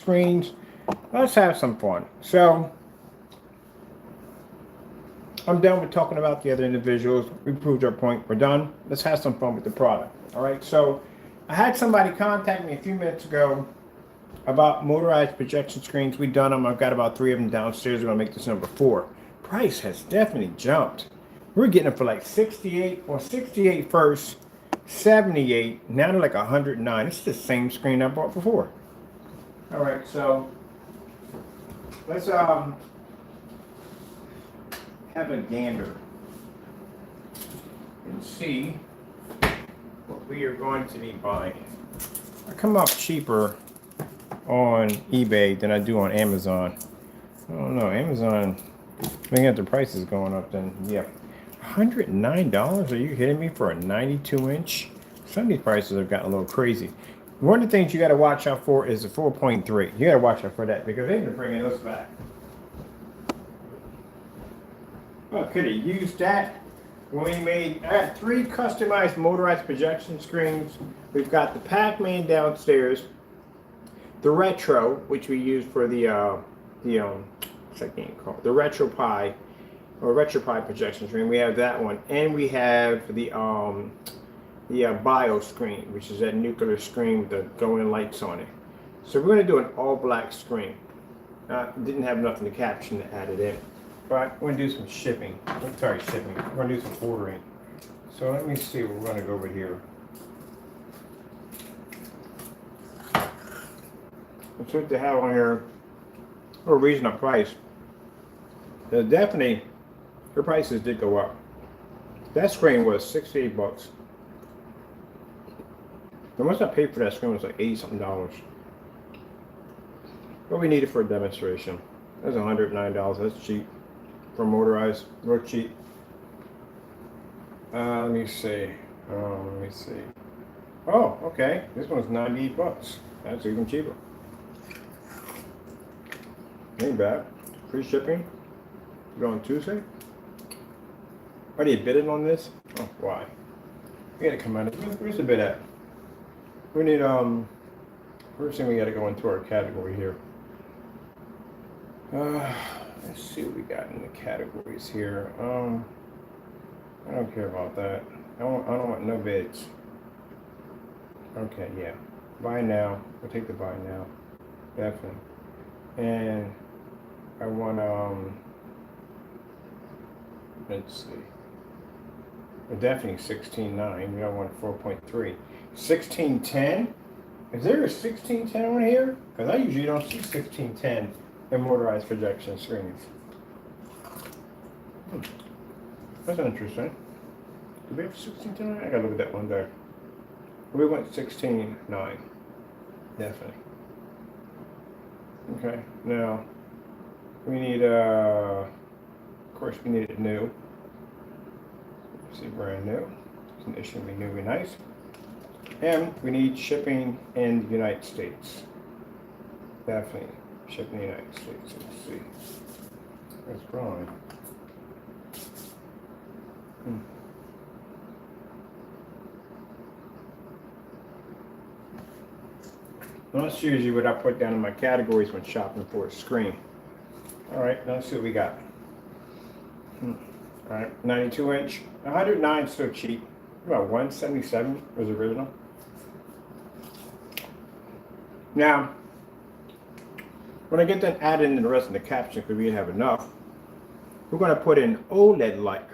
screens. Let's have some fun. So I'm done with talking about the other individuals. We proved our point. We're done. Let's have some fun with the product. All right. So I had somebody contact me a few minutes ago about motorized projection screens. We've done them. I've got about 3 of them downstairs. We're gonna make this number 4. Price has definitely jumped. We're getting it for like 68 or 68 first, 78. Now they're like 109. It's the same screen I bought before. All right. So let's have a gander and see what we are going to be buying. I come up cheaper on eBay than I do on Amazon. I don't know, Amazon, looking at the prices going up, then yeah. $109? Are you kidding me for a 92-inch? Some of these prices have gotten a little crazy. One of the things you got to watch out for is the 4.3. You got to watch out for that because they've been bringing those back. Well, could have used that when we made. I had 3 customized motorized projection screens. We've got the Pac-Man downstairs, the Retro, which we used for the what's that game called? The RetroPie or RetroPie projection screen. We have that one, and we have the bio screen, which is that nuclear screen with the glowing lights on it. So we're going to do an all black screen. Didn't have nothing to caption to add it in. But we're going to do some shipping. Sorry, shipping. We're going to do some ordering. So let me see what we're going to go over here. Let's see what they have on here. For a reasonable price. Definitely, the prices did go up. That screen was 68 bucks. The most I paid for that screen was like $80-something. What we needed for a demonstration. That's $109. That's cheap. For motorized, real cheap. Let me see. Oh, okay. This one's 98 bucks. That's even cheaper. Ain't bad. Free shipping. Go on Tuesday. Are they bidding on this? Oh, why? We gotta come out. Where's the bid at? We need first thing we gotta go into our category here. Let's see what we got in the categories here. I don't care about that. I don't want no bids. Okay, yeah. Buy now. We'll take the buy now. Definitely. And I want let's see. Well, definitely 16.9. We don't want 4.3. 1610? Is there a 1610 on here? Because I usually don't see 1610 in motorized projection screens. That's interesting. Do we have 1610? I gotta look at that one there. We went 16.9. Definitely. Okay, now we need of course we need it new. See, brand new. Condition be new, be nice. And we need shipping in the United States. Definitely shipping in the United States. Let's see. What's wrong? Well, that's usually what I put down in my categories when shopping for a screen. All right, now let's see what we got. All right, 92-inch. 109 is still cheap. About 177 was original. Now, when I get done adding in the rest of the caption, because we have enough, we're going to put in OLED like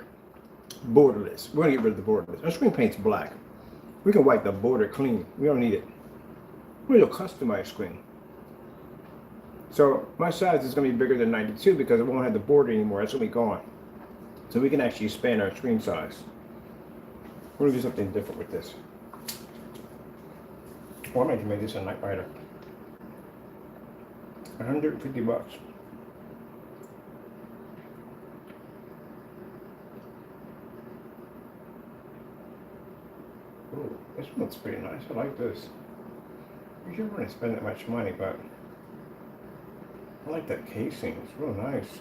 borderless. We're going to get rid of the borderless. Our screen paint's black. We can wipe the border clean. We don't need it. We're a customized screen. So my size is going to be bigger than 92 because it won't have the border anymore. That's going to be gone. So we can actually expand our screen size. We're going to do something different with this. Or I might make this a night rider. 150 bucks. Ooh, this one looks pretty nice. I like this. You shouldn't really spend that much money, but I like that casing. It's real nice.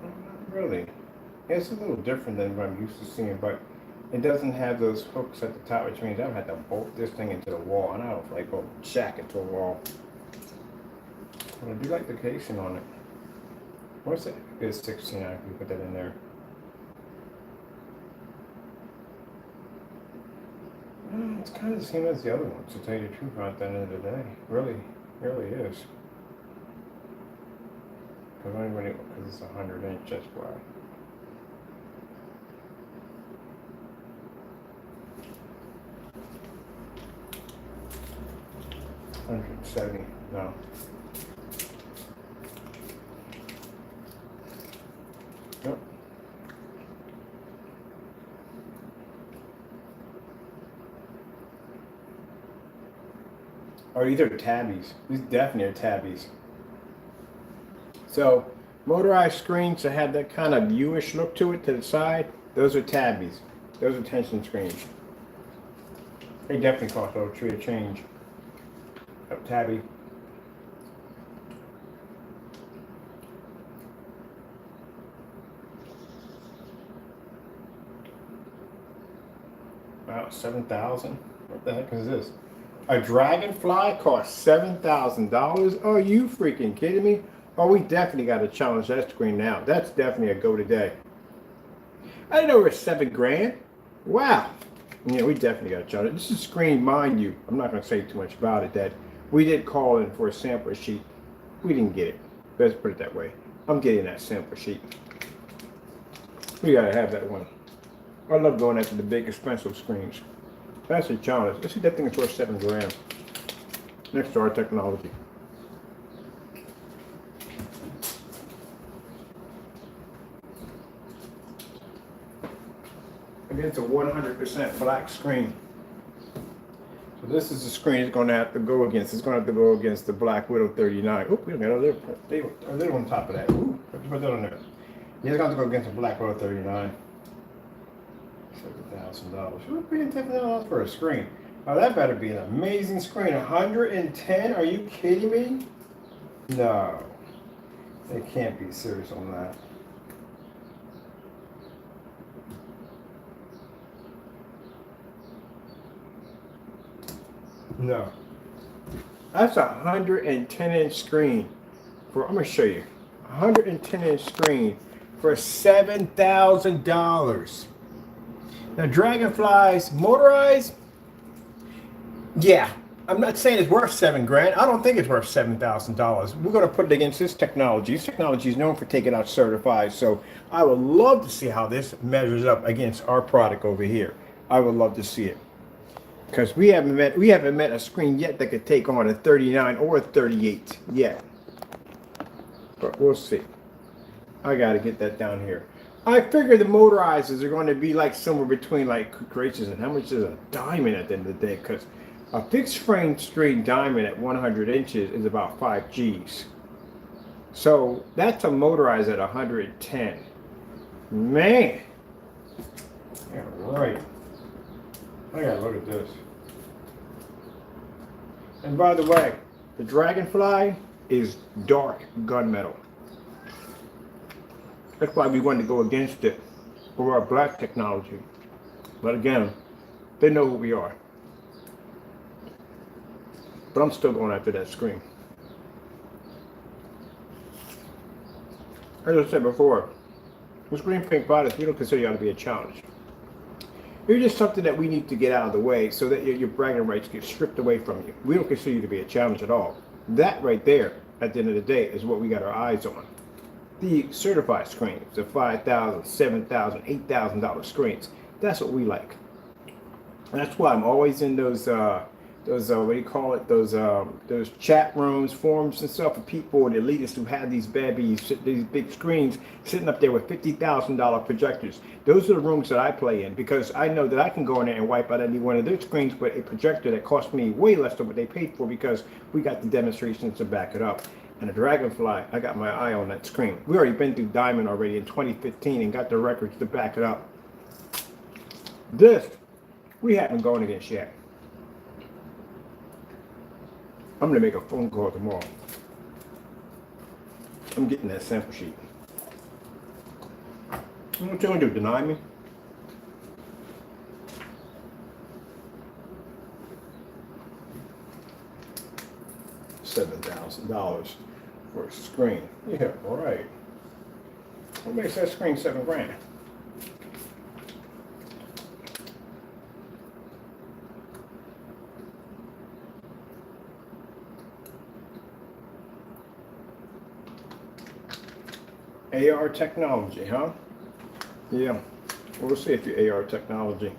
Not really. Yeah, it's a little different than what I'm used to seeing, but It doesn't have those hooks at the top, which means I don't have to bolt this thing into the wall, and I don't like go jack into a wall. But I do like the casing on it. What's it? It's 16. I can put that in there. It's kind of the same as the other ones, to tell you the truth, at the end of the day. Really is. Because it's 100-inch, that's why. $170, no. Yep. Oh, these are tabbies. These definitely are tabbies. So, motorized screens that have that kind of viewish look to it to the side, those are tabbies. Those are tension screens. They definitely cost a little tree of change. Oh, tabby. About 7,000. What the heck is this? A Dragonfly costs $7,000. Are you freaking kidding me? Oh, we definitely got to challenge that screen now. That's definitely a go today. I didn't know it was $7,000. Wow. Yeah, we definitely got to challenge it. This is a screen, mind you. I'm not going to say too much about it. That we did call in for a sample sheet. We didn't get it. Let's put it that way. I'm getting that sample sheet. We got to have that one. I love going after the big expensive screens. That's a challenge. Let's see, that thing is worth $7,000. Next to our technology. Again, it's a 100% black screen. So this is the screen it's going to have to go against. It's going to have to go against the Black Widow 39. Oop, we got a little on top of that. Ooh, put that on there. Yeah, it's going to go against the Black Widow 39. $7,000. We're paying $10,000 for a screen. Oh, that better be an amazing screen. 110? Are you kidding me? No. They can't be serious on that. No. That's a 110-inch screen. I'm going to show you. 110-inch screen for $7,000. Now, Dragonflies motorized, yeah, I'm not saying it's worth $7,000. I don't think it's worth $7,000. We're going to put it against this technology. This technology is known for taking out certified, so I would love to see how this measures up against our product over here. I would love to see it, because we haven't met a screen yet that could take on a 39 or a 38 yet. But we'll see. I got to get that down here. I figure the motorizers are going to be like somewhere between, like, gracious, and how much is a diamond at the end of the day? Because a fixed frame straight diamond at 100 inches is about 5 G's. So that's a motorized at 110. Man. Yeah, right. I gotta look at this. And by the way, the Dragonfly is dark gunmetal. That's why we wanted to go against it for our black technology. But again, they know who we are. But I'm still going after that screen. As I said before, with screen pink products, we don't consider you to be a challenge. You're just something that we need to get out of the way so that your bragging rights get stripped away from you. We don't consider you to be a challenge at all. That right there, at the end of the day, is what we got our eyes on. The certified screens, the $5,000, $7,000, $8,000 screens. That's what we like. And that's why I'm always in those what do you call it? Those chat rooms, forums and stuff for people and elitists who have these babies, these big screens sitting up there with $50,000 projectors. Those are the rooms that I play in, because I know that I can go in there and wipe out any one of their screens with a projector that cost me way less than what they paid for, because we got the demonstrations to back it up. And the Dragonfly, I got my eye on that screen. We already been through Diamond already in 2015 and got the records to back it up. This, we haven't gone against yet. I'm gonna make a phone call tomorrow. I'm getting that sample sheet. What you gonna do, deny me? $7,000 for a screen. Yeah, all right. What makes that screen $7,000? AR technology, huh? Yeah. We'll see if you AR technology.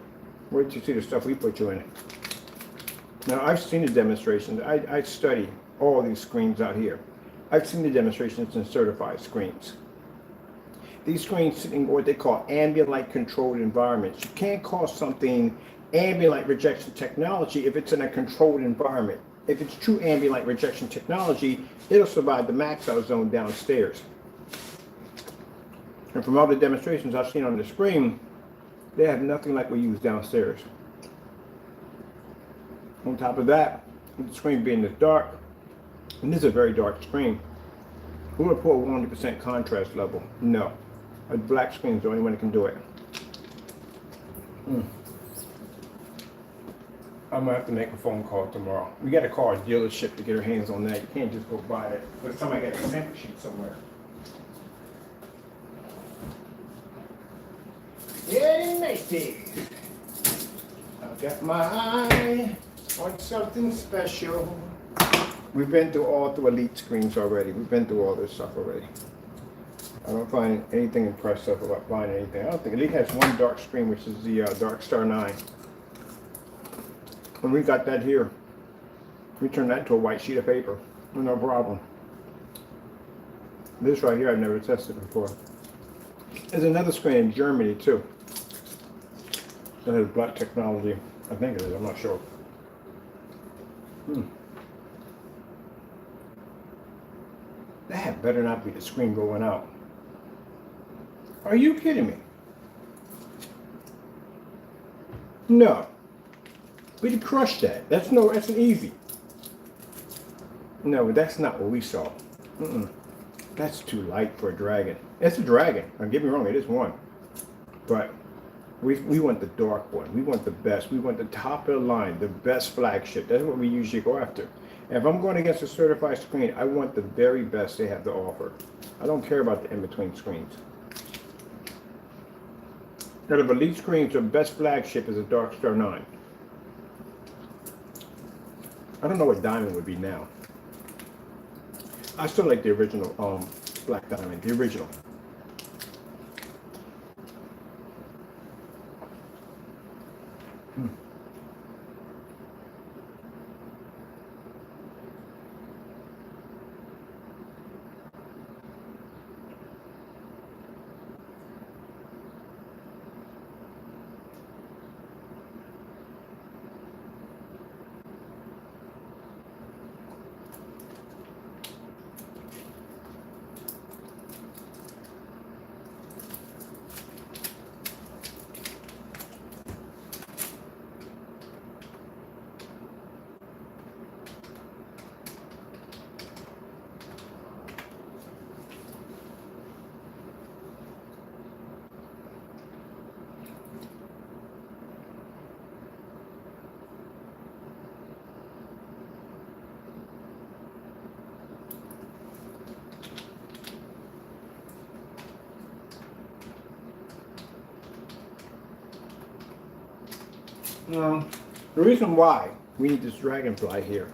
Wait till you see the stuff we put you in. Now, I've seen the demonstrations. I study all these screens out here. I've seen the demonstrations in certified screens. These screens sit in what they call ambient light controlled environments. You can't call something ambient light rejection technology if it's in a controlled environment. If it's true ambient light rejection technology, it'll survive the max out zone downstairs. And from all the demonstrations I've seen on the screen, they have nothing like we use downstairs. On top of that, with the screen being this dark, and this is a very dark screen, we want to pull a 100% contrast level. No. A black screen is the only one that can do it. I'm going to have to make a phone call tomorrow. We got to call a dealership to get our hands on that. You can't just go buy it. But somebody got a sample sheet somewhere. Yeah, matey. I've got my eye on something special. We've been through Elite screens already. We've been through all this stuff already. I don't find anything impressive about buying anything. I don't think Elite has one dark screen, which is the Dark Star 9. And we got that here. We turned that to a white sheet of paper. No problem. This right here I've never tested before. There's another screen in Germany too. That has black technology. I think it is, I'm not sure. That better not be the screen going out. Are you kidding me? No. We'd crush that. That's an easy. No, that's not what we saw. That's too light for a dragon. It's a dragon. Don't get me wrong, it is one. But we want the dark one. We want the best. We want the top of the line, the best flagship. That's what we usually go after. And if I'm going against a certified screen, I want the very best they have to offer. I don't care about the in-between screens. Out of Elite screens, the best flagship is a Dark Star 9. I don't know what diamond would be now. I still like the original black diamond, the original. The reason why we need this dragonfly here,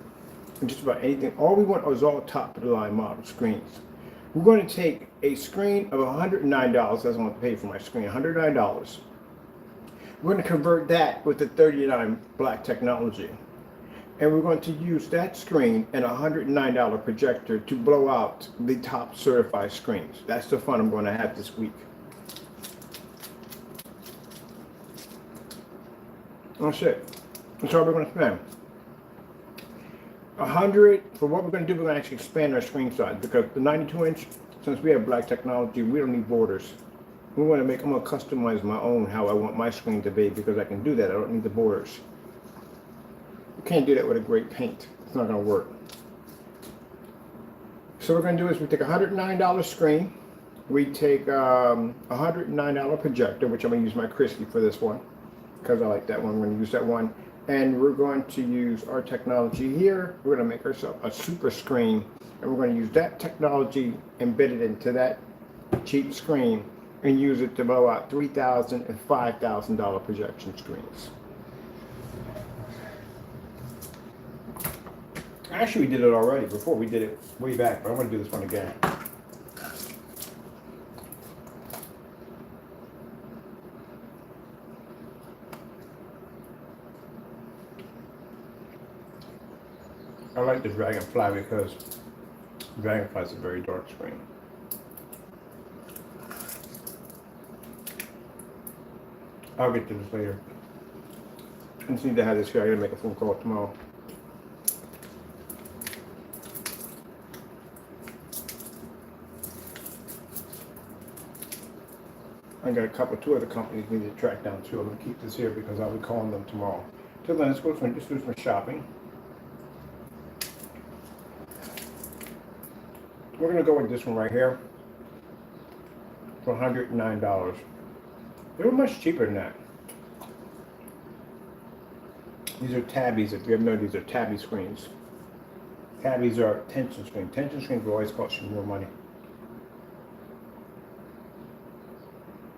and just about anything, all we want is all top of the line model screens. We're going to take a screen of $109, that's what I want to pay for my screen, $109. We're going to convert that with the 39 black technology. And we're going to use that screen and a $109 projector to blow out the top certified screens. That's the fun I'm going to have this week. That's it. That's all we're going to spend. 100 for what we're going to do. We're going to actually expand our screen size because the 92-inch, since we have black technology, we don't need borders. I'm going to customize my own how I want my screen to be because I can do that. I don't need the borders. You can't do that with a great paint. It's not going to work. So what we're going to do is we take a $109 screen. We take a $109 projector, which I'm going to use my Christie for this one because I like that one. I'm going to use that one. And we're going to use our technology here. We're going to make ourselves a super screen, and we're going to use that technology embedded into that cheap screen and use it to blow out $3,000 and $5,000 projection screens. Actually, we did it already before. We did it way back, but I'm going to do this one again. I like the Dragonfly because Dragonfly is a very dark screen. I'll get to this later. I just need to have this here. I gotta make a phone call tomorrow. I got two other companies we need to track down too. I'm gonna keep this here because I'll be calling them tomorrow. Till then, let's do some shopping. We're gonna go with this one right here for $109. They were much cheaper than that. These are tabbies. If you ever know, these are tabby screens. Tabbies are tension screens. Tension screens will always cost you more money.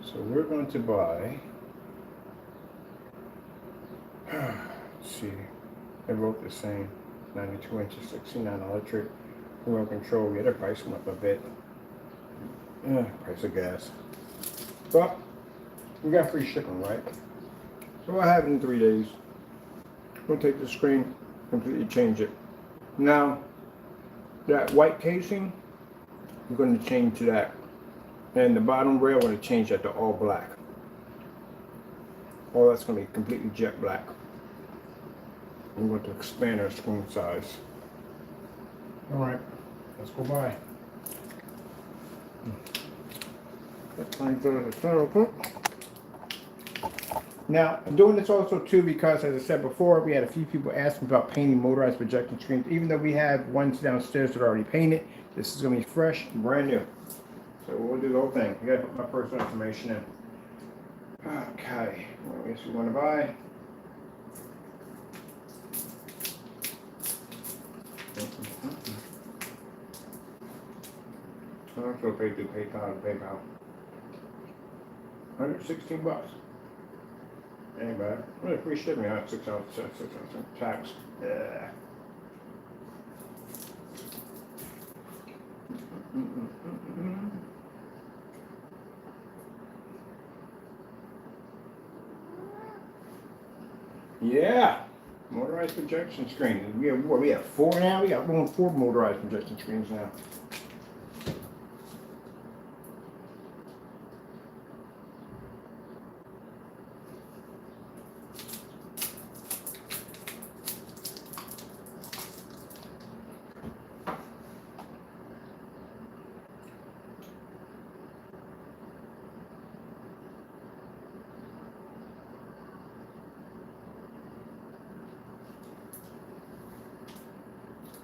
So we're going to buy. Let's see. They're both the same. 92 inches, 69 electric. Remote control. Yeah, their price went up a bit. Price of gas. But we got free shipping, right? So I have it in 3 days. We'll take the screen, completely change it. Now, that white casing, we're going to change to that. And the bottom rail, we're going to change that to all black. All that's going to be completely jet black. I'm going to expand our screen size. All right, let's go by. Now, I'm doing this also too because, as I said before, we had a few people asking about painting motorized projection screens. Even though we have ones downstairs that are already painted, this is going to be fresh and brand new. So we'll do the whole thing. I got to put my personal information in. Okay, what else we want to buy? I'm also pay through PayPal. $116. Ain't bad. Really free shipping out 6 ounce tax. Yeah. Yeah. Motorized projection screen. We have what? We have 4 now. We got 4 motorized projection screens now.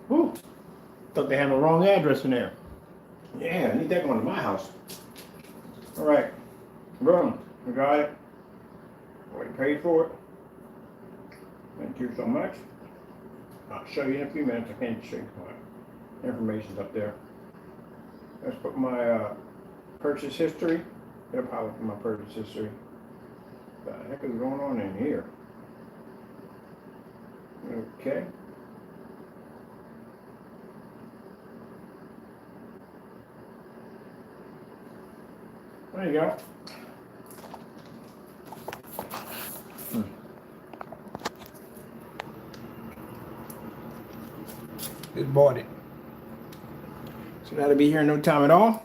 Whew. Thought they had the wrong address in there. Yeah, I need that going to my house. All right. Boom. We got it. Already paid for it. Thank you so much. I'll show you in a few minutes. I can't show you my information's up there. Let's put my purchase history. It'll pop up in my purchase history. What the heck is going on in here? Okay. There you go. Just bought it. So that'll be here in no time at all.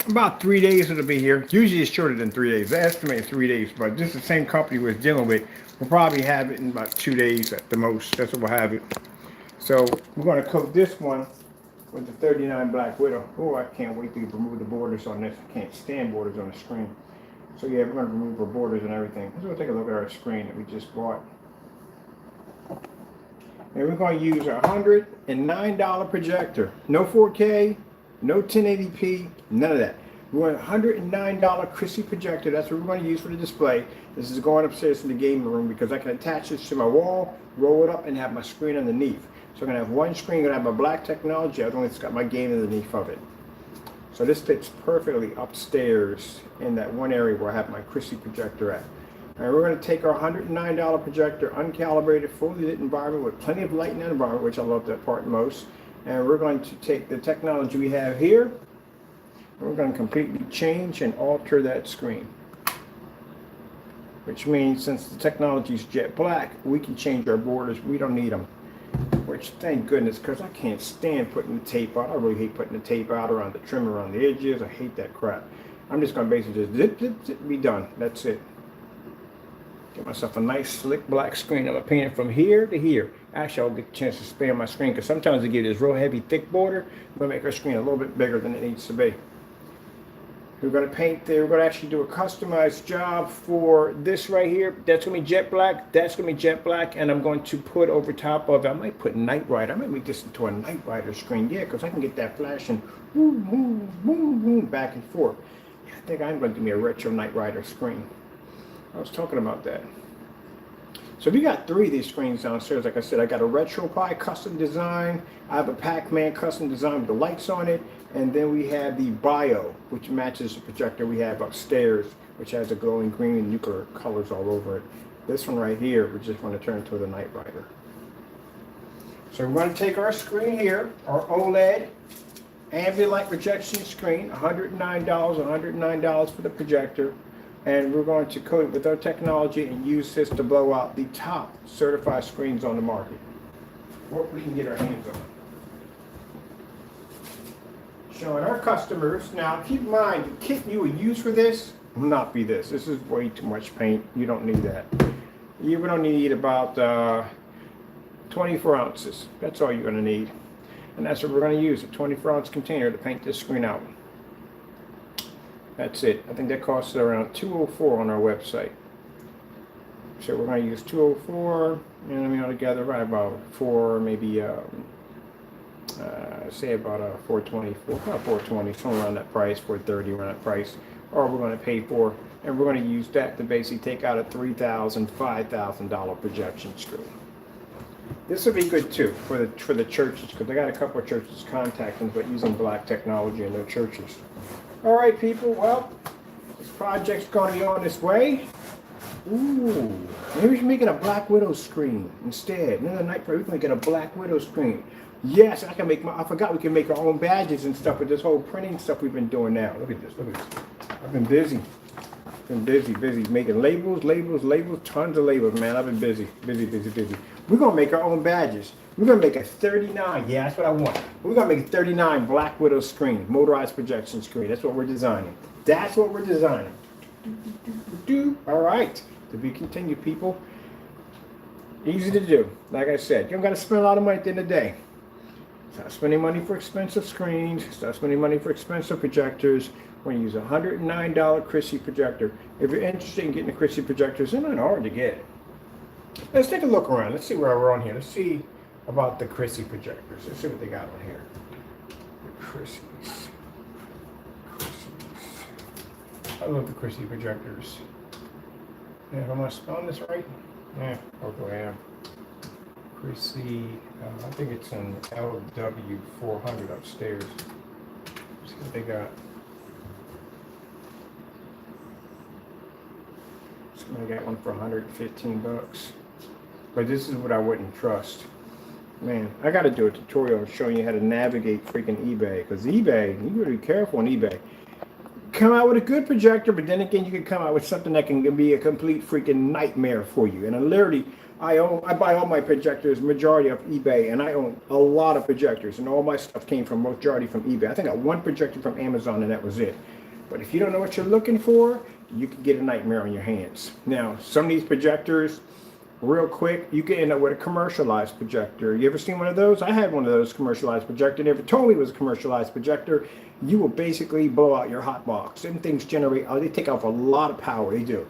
About 3 days it'll be here. Usually it's shorter than 3 days. I estimate 3 days, but this is the same company we're dealing with. We'll probably have it in about 2 days at the most. That's what we'll have it. So we're going to coat this one with the 39 Black Widow. Oh, I can't wait to remove the borders on this. I can't stand borders on the screen. So yeah, we're going to remove our borders and everything. Let's go take a look at our screen that we just bought. And we're going to use a $109 projector. No 4K, no 1080p, none of that. We want a $109 Chrissy projector. That's what we're going to use for the display. This is going upstairs in the gaming room because I can attach this to my wall, roll it up, and have my screen underneath. So I'm going to have one screen, going to have my black technology. The other one's got my game underneath of it. So this fits perfectly upstairs in that one area where I have my Chrissy projector at. And we're going to take our $109 projector, uncalibrated, fully lit environment with plenty of light in that environment, which I love that part most. And we're going to take the technology we have here, and we're going to completely change and alter that screen. Which means since the technology is jet black, we can change our borders. We don't need them. Which, thank goodness, because I can't stand putting the tape out. I really hate putting the tape out around the trim around the edges. I hate that crap. I'm just going to basically just zip, zip, zip, be done. That's it. Get myself a nice slick black screen. I'm going to paint it from here to here. Actually, I'll get a chance to spare my screen because sometimes they give this real heavy, thick border. I'm going to make our screen a little bit bigger than it needs to be. We're going to paint there. We're going to actually do a customized job for this right here. That's going to be jet black. That's going to be jet black. And I'm going to put over top of it, I might put Night Rider. I might make this into a Night Rider screen. Yeah, because I can get that flashing boom, boom, boom, boom, back and forth. I think I'm going to do me a retro Night Rider screen. I was talking about that. So we got 3 of these screens downstairs. Like I said, I got a RetroPie custom design. I have a Pac-Man custom design with the lights on it. And then we have the Bio, which matches the projector we have upstairs, which has a glowing green and nuclear colors all over it. This one right here, we just want to turn to the Night Rider. So we're going to take our screen here, our OLED ambient light projection screen, $109, $109 for the projector. And we're going to coat it with our technology and use this to blow out the top certified screens on the market. What we can get our hands on. Showing our customers. Now keep in mind, the kit you would use for this will not be this. This is way too much paint. You don't need that. You would only need about 24 ounces. That's all you're going to need. And that's what we're going to use, a 24-ounce container to paint this screen out. That's it. I think that costs around $204 on our website. So we're going to use $204, and I mean altogether right about maybe say about $420, about $420, somewhere around that price, $430 around that price. Or we're going to pay for, and we're going to use that to basically take out a $3,000, $5,000 projection screen. This would be good too for the churches, because I got a couple of churches contacting but using black technology in their churches. All right, people. Well, this project's going to be on its way. Ooh, maybe we should make it a Black Widow screen instead. Another night for we can get a Black Widow screen. Yes, I can make I forgot we can make our own badges and stuff with this whole printing stuff we've been doing now. Look at this. Look at this. I've been busy. Busy making labels, tons of labels, man. I've been busy. We're gonna make our own badges. We're gonna make a 39. Yeah, that's what I want. We're gonna make a 39 Black Widow screen, motorized projection screen. That's what we're designing. All right, to be continued, people. Easy to do. Like I said, you don't gotta spend a lot of money at the end of the day. Stop spending money for expensive screens. Stop spending money for expensive projectors. We're going to use a $109 Chrissy projector. If you're interested in getting the Chrissy projectors, they're not hard to get. Let's take a look around. Let's see where we're on here. Let's see about the Chrissy projectors. Let's see what they got on here. The Chrissy's. I love the Chrissy projectors. Yeah, am I spelling this right? Yeah, okay, I am. Chrissy, I think it's an LW 400 upstairs. Let's see what they got. I got one for 115 bucks. But this is what I wouldn't trust. Man, I got to do a tutorial showing you how to navigate freaking eBay. Because eBay, you got to be careful on eBay. Come out with a good projector, but then again, you can come out with something that can be a complete freaking nightmare for you. And I buy all my projectors, majority of eBay, and I own a lot of projectors. And all my stuff came from majority from eBay. I think I got one projector from Amazon, and that was it. But if you don't know what you're looking for, you can get a nightmare on your hands. Now, some of these projectors, real quick, you can end up with a commercialized projector. You ever seen one of those? I had one of those commercialized projectors. They never told me it was a commercialized projector. You will basically blow out your hot box. Them things generate, they take off a lot of power. They do.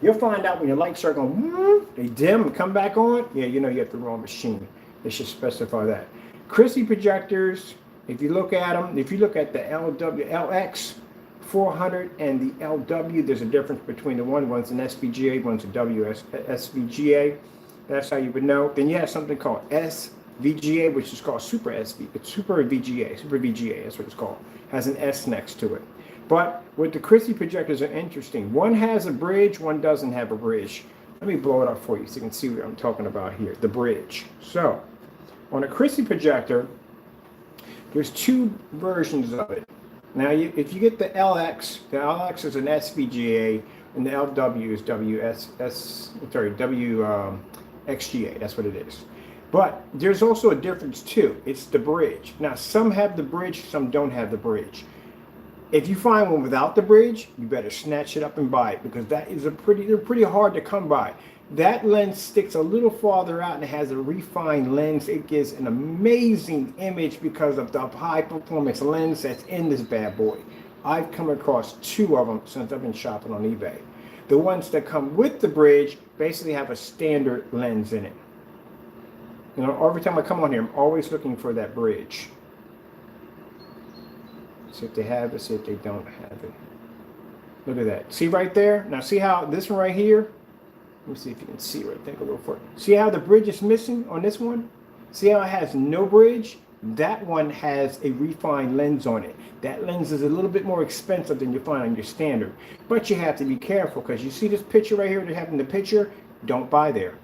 You'll find out when your lights start going, they dim and come back on. Yeah, you know you have the wrong machine. They should specify that. Chrissy projectors, if you look at them, if you look at the LX 400 and the LW, there's a difference between the one's an SVGA, one's a SVGA. That's how you would know. Then you have something called SVGA, which is called Super SV. It's Super VGA, that's what it's called. Has an S next to it. But with the Christie projectors are interesting. One has a bridge, one doesn't have a bridge. Let me blow it up for you so you can see what I'm talking about here, the bridge. So on a Christie projector, there's two versions of it. Now, if you get the LX is an SVGA, and the LW is WXGA. That's what it is. But there's also a difference too. It's the bridge. Now, some have the bridge, some don't have the bridge. If you find one without the bridge, you better snatch it up and buy it, because that is they're pretty hard to come by. That lens sticks a little farther out and it has a refined lens. It gives an amazing image because of the high performance lens that's in this bad boy. I've come across two of them since I've been shopping on eBay. The ones that come with the bridge basically have a standard lens in it. You know, every time I come on here, I'm always looking for that bridge. See if they have it, see if they don't have it. Look at that. See right there? Now see how this one right here, let me see if you can see right there a little further. See how the bridge is missing on this one? See how it has no bridge? That one has a refined lens on it. That lens is a little bit more expensive than you find on your standard. But you have to be careful, because you see this picture right here, they're having the picture, don't buy there.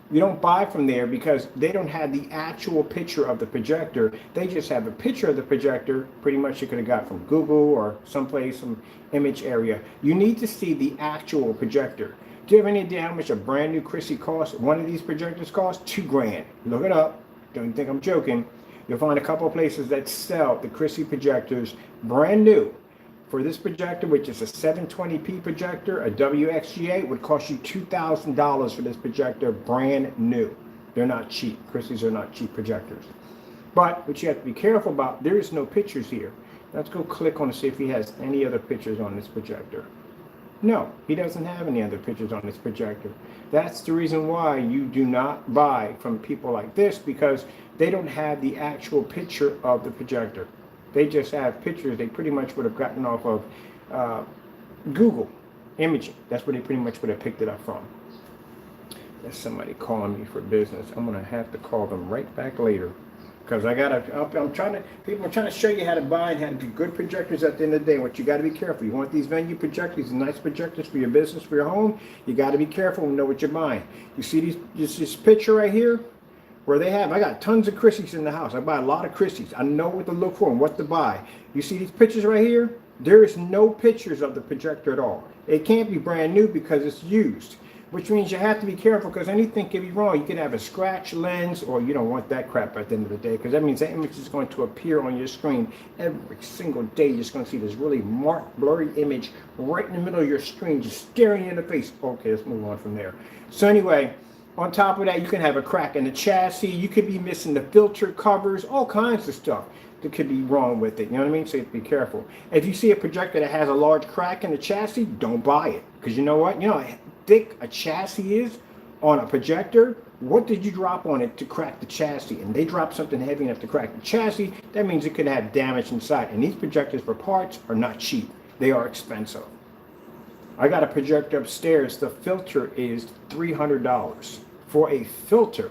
You don't buy from there because they don't have the actual picture of the projector. They just have a picture of the projector, pretty much you could have got from Google or someplace, some image area. You need to see the actual projector. Do you have any idea how much a brand new Christie costs? One of these projectors costs $2 grand. Look it up. Don't think I'm joking. You'll find a couple of places that sell the Christie projectors brand new. For this projector, which is a 720p projector, a WXGA, would cost you $2,000 for this projector, brand new. They're not cheap. Christie's are not cheap projectors. But what you have to be careful about, there is no pictures here. Let's go click on to see if he has any other pictures on this projector. No, he doesn't have any other pictures on this projector. That's the reason why you do not buy from people like this, because they don't have the actual picture of the projector. They just have pictures they pretty much would have gotten off of Google imaging. That's where they pretty much would have picked it up from. There's somebody calling me for business. I'm gonna have to call them right back later, because people are trying to show you how to buy and how to do good projectors at the end of the day. What you got to be careful. You want these venue projectors, nice projectors for your business, for your home. You got to be careful and know what you're buying. You see this picture right here? Where I got tons of Christies in the house. I buy a lot of Christies. I know what to look for and what to buy. You see these pictures right here? There is no pictures of the projector at all. It can't be brand new because it's used, which means you have to be careful, because anything can be wrong. You can have a scratch lens, or you don't want that crap at the end of the day, because that means that image is going to appear on your screen every single day. You're just going to see this really marked, blurry image right in the middle of your screen, just staring you in the face. Okay, let's move on from there. So anyway, on top of that, you can have a crack in the chassis. You could be missing the filter covers, all kinds of stuff that could be wrong with it. You know what I mean? So you have to be careful. If you see a projector that has a large crack in the chassis, don't buy it. Because you know what? You know how thick a chassis is on a projector? What did you drop on it to crack the chassis? And they dropped something heavy enough to crack the chassis. That means it could have damage inside. And these projectors for parts are not cheap. They are expensive. I got a projector upstairs. The filter is $300 for a filter.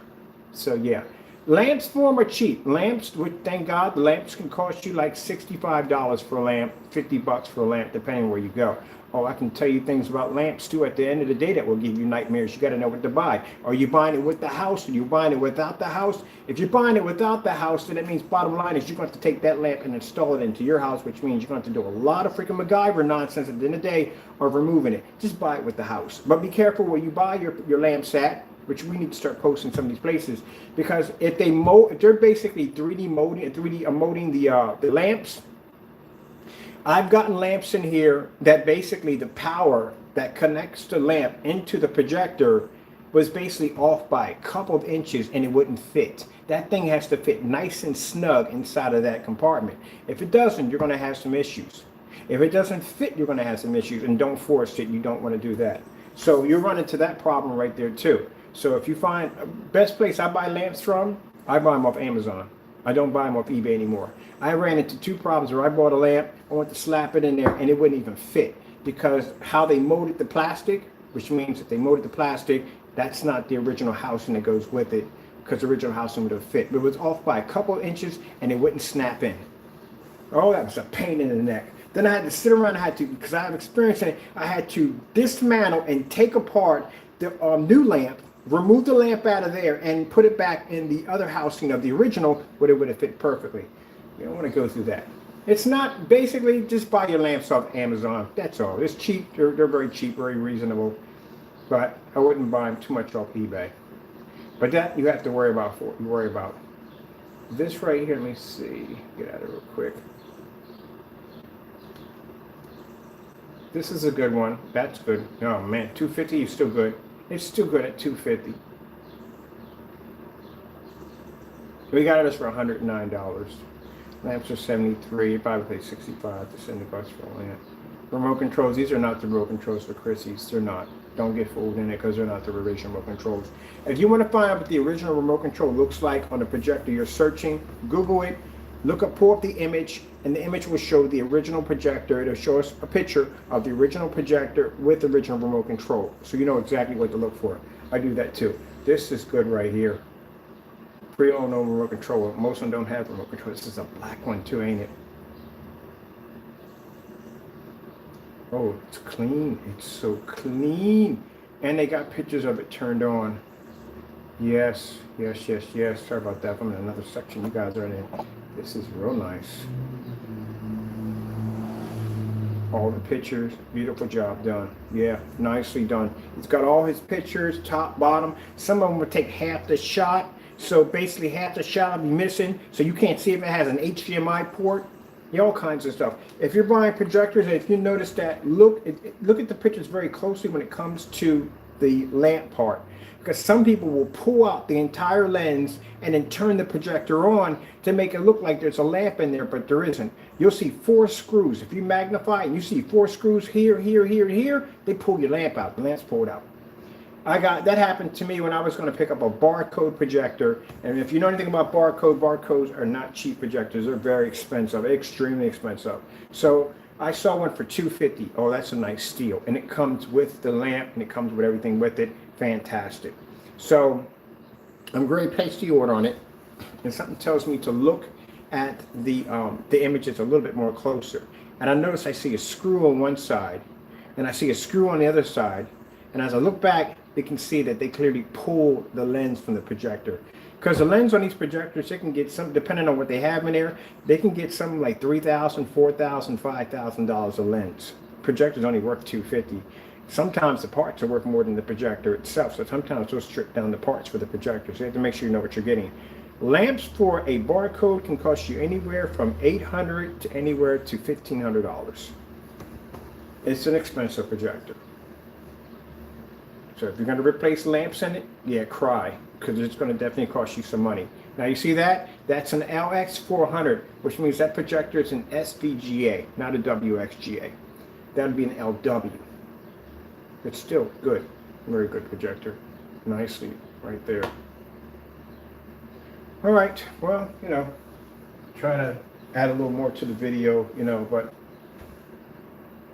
So yeah, lamps for them are cheap. Lamps, thank God, the lamps can cost you like $65 for a lamp, $50 for a lamp, depending where you go. Oh, I can tell you things about lamps too at the end of the day that will give you nightmares. You got to know what to buy. Are you buying it with the house? Are you buying it without the house? If you're buying it without the house, then that means bottom line is you're going to have to take that lamp and install it into your house, which means you're going to have to do a lot of freaking MacGyver nonsense at the end of the day of removing it. Just buy it with the house. But be careful where you buy your lamps at, which we need to start posting some of these places, because if they're basically 3D molding the lamps. I've gotten lamps in here that basically the power that connects the lamp into the projector was basically off by a couple of inches and it wouldn't fit. That thing has to fit nice and snug inside of that compartment. If it doesn't, you're going to have some issues. If it doesn't fit, you're going to have some issues, and don't force it. You don't want to do that. So you run into that problem right there too. So if you find best place I buy lamps from, I buy them off Amazon. I don't buy them off eBay anymore. I ran into two problems where I bought a lamp, I went to slap it in there, and it wouldn't even fit because how they molded the plastic, which means that they molded the plastic, that's not the original housing that goes with it, because the original housing would have fit. But it was off by a couple of inches, and it wouldn't snap in. Oh, that was a pain in the neck. Then I had to sit around, because I have experience in it, I had to dismantle and take apart the new lamp, remove the lamp out of there, and put it back in the other housing of the original where it would have fit perfectly. You don't want to go through that. It's not, basically, just buy your lamps off Amazon. That's all. It's cheap. They're very cheap, very reasonable. But I wouldn't buy them too much off eBay. But that you have to worry about. This right here, let me see. Get out of it real quick. This is a good one. That's good. Oh man, $250 is still good. It's still good at $250. We got this for $109. Lamps are $73. You probably pay $65 to $70 for a lamp. Remote controls. These are not the remote controls for Chrissy's. They're not. Don't get fooled in it because they're not the original remote controls. If you want to find out what the original remote control looks like on the projector you're searching, Google it, pull up the image, and the image will show the original projector. It'll show us a picture of the original projector with the original remote control. So you know exactly what to look for. I do that too. This is good right here. Pre-owned remote control. Most of them don't have remote control. This is a black one too, ain't it? Oh, it's clean. It's so clean. And they got pictures of it turned on. Yes. Sorry about that. I'm in another section you guys are in. This is real nice. All the pictures. Beautiful job done. Yeah, nicely done. It's got all his pictures, top, bottom. Some of them would take half the shot. So basically half the shot will be missing. So you can't see if it has an HDMI port. All kinds of stuff. If you're buying projectors, if you notice that, look at the pictures very closely when it comes to the lamp part, because some people will pull out the entire lens and then turn the projector on to make it look like there's a lamp in there, but there isn't. You'll see 4 screws. If you magnify and you see 4 screws here, they pull your lamp out. The lamp's pulled out. That happened to me when I was going to pick up a barcode projector. And if you know anything about barcodes are not cheap projectors. They're very expensive, extremely expensive. So I saw one for $250. Oh, that's a nice steal. And it comes with the lamp and it comes with everything with it. Fantastic. So I'm going to place the order on it. And something tells me to look at the images a little bit more closer. And I notice I see a screw on one side and I see a screw on the other side. And as I look back, they can see that they clearly pull the lens from the projector. Because the lens on these projectors, they can get some, depending on what they have in there, they can get something like $3,000, $4,000, $5,000 a lens. Projectors only worth $250. Sometimes the parts are worth more than the projector itself. So sometimes they'll strip down the parts for the projector. So you have to make sure you know what you're getting. Lamps for a barcode can cost you anywhere from $800 to anywhere to $1,500. It's an expensive projector. So if you're going to replace lamps in it, yeah, cry, because it's going to definitely cost you some money. Now you see that? That's an LX400, which means that projector is an SVGA, not a WXGA. That would be an LW. It's still good. Very good projector. Nicely right there. All right. Well, try to add a little more to the video, but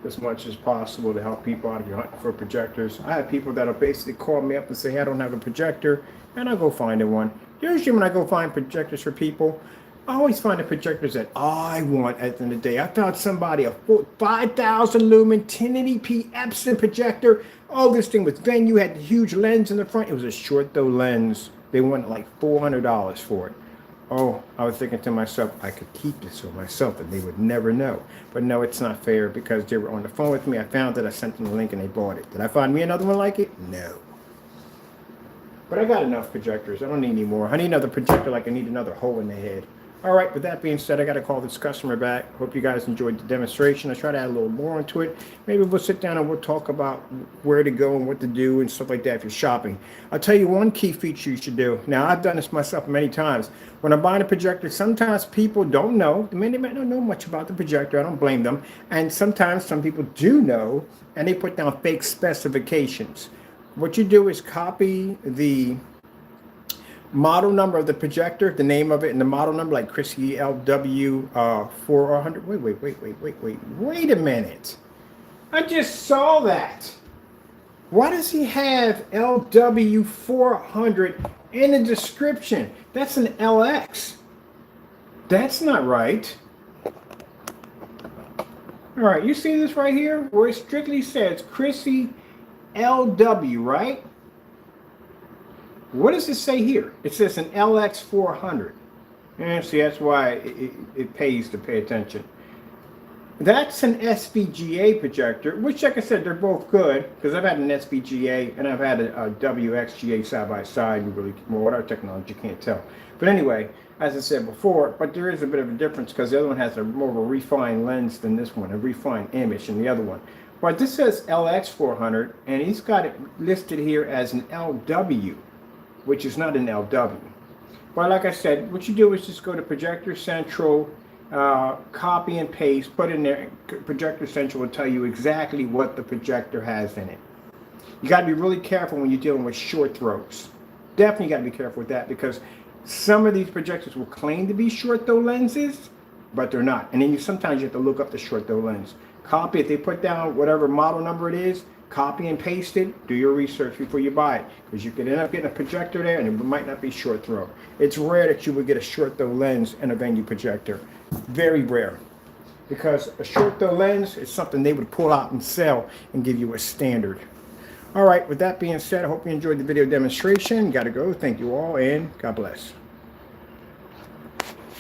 as much as possible to help people out if you're hunting for projectors. I have people that'll basically call me up and say, hey, I don't have a projector, and I'll go find one. Usually when I go find projectors for people, I always find the projectors that I want at the end of the day. I found somebody a 5,000 lumen 1080p Epson projector. Oh, this thing was venue, had the huge lens in the front. It was a short though lens. They wanted like $400 for it. Oh, I was thinking to myself, I could keep this for myself and they would never know. But no, it's not fair because they were on the phone with me. I found it, I sent them the link and they bought it. Did I find me another one like it? No. But I got enough projectors. I don't need any more. I need another projector like I need another hole in the head. All right, with that being said, I got to call this customer back. Hope you guys enjoyed the demonstration. I try to add a little more into it. Maybe we'll sit down and we'll talk about where to go and what to do and stuff like that if you're shopping. I'll tell you one key feature you should do. Now, I've done this myself many times. When I'm buying a projector, sometimes people don't know. They might not know much about the projector. I don't blame them. And sometimes some people do know, and they put down fake specifications. What you do is copy the model number of the projector, the name of it, and the model number, like Chrissy LW 400. Wait a minute. I just saw that. Why does he have LW 400 in the description? That's an LX. That's not right. All right, you see this right here where it strictly says Chrissy LW, right? What does it say here? It says an LX 400. And see, that's why it pays to pay attention. That's an SVGA projector, which, like I said, they're both good, because I've had an SVGA and I've had a WXGA side by side. Well, with our technology, you can't tell. But anyway, as I said before, but there is a bit of a difference because the other one has more of a refined lens than this one, a refined image in the other one. But this says LX 400, and he's got it listed here as an LW, which is not an LW. But like I said, what you do is just go to Projector Central, copy and paste, put in there. Projector Central will tell you exactly what the projector has in it. You got to be really careful when you're dealing with short throws. Definitely got to be careful with that, because some of these projectors will claim to be short throw lenses, but they're not. And then sometimes you have to look up the short throw lens. Copy it. They put down whatever model number it is. Copy and paste it. Do your research before you buy it, because you could end up getting a projector there and it might not be short throw. It's rare that you would get a short throw lens in a venue projector. Very rare, because a short throw lens is something they would pull out and sell and give you a standard. All right, with that being said, I hope you enjoyed the video demonstration. Got to go. Thank you all, and God bless.